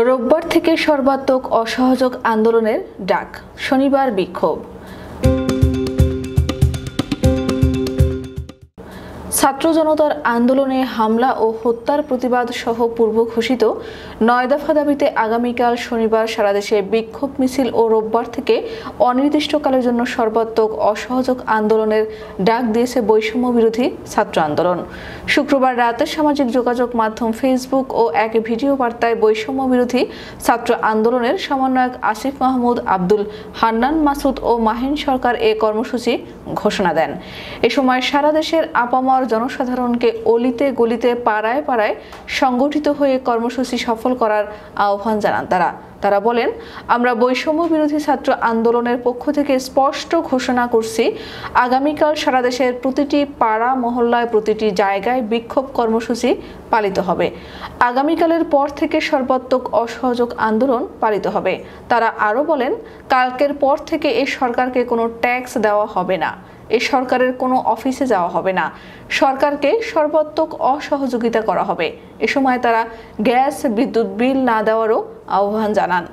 রোববার থেকে সর্বাত্মক অসহযোগ আন্দোলনের ডাক, শনিবার বিক্ষোভ। ছাত্র জনতার আন্দোলনে হামলা ও হত্যার প্রতিবাদ সহ পূর্ব ঘোষিত ৯ দফা দাবিতে আগামীকাল শনিবার সারা দেশে বিক্ষোভ মিছিল ও রোববার থেকে অনির্দিষ্টকালের জন্য সর্বাত্মক অসহযোগ আন্দোলনের ডাক দিয়েছে বৈষম্য বিরোধী ছাত্র আন্দোলন। শুক্রবার রাতে সামাজিক যোগাযোগ মাধ্যম ফেসবুক ও এক ভিডিও বার্তায় বৈষম্য বিরোধী ছাত্র আন্দোলনের সমন্বয়ক আসিফ মাহমুদ, আব্দুল হান্নান মাসুদ ও মাহিন সরকার এ কর্মসূচি ঘোষণা দেন। এ সময় সারা দেশের আপামর জনসাধারণকে অলিতে গলিতে পাড়ায় পাড়ায় সংগঠিত হয়ে কর্মসূচি সফল করার আহ্বান জানান তারা বলেন, আমরা বৈষম্য বিরোধী ছাত্র আন্দোলনের পক্ষ থেকে স্পষ্ট ঘোষণা করছি, আগামীকাল সারা দেশের প্রতিটি পাড়া মহল্লায় প্রতিটি জায়গায় বিক্ষোভ কর্মসূচি পালিত হবে। আগামীকালের পর থেকে সর্বাত্মক অসহযোগ আন্দোলন পালিত হবে। তারা আরও বলেন, কালকের পর থেকে এই সরকারকে কোনো ট্যাক্স দেওয়া হবে না, এই সরকারের কোনো অফিসে যাওয়া হবে না, সরকারকে সর্বাত্মক অসহযোগিতা করা হবে। এ সময় তারা গ্যাস বিদ্যুৎ বিল না দেওয়ারও আহ্বান জানান।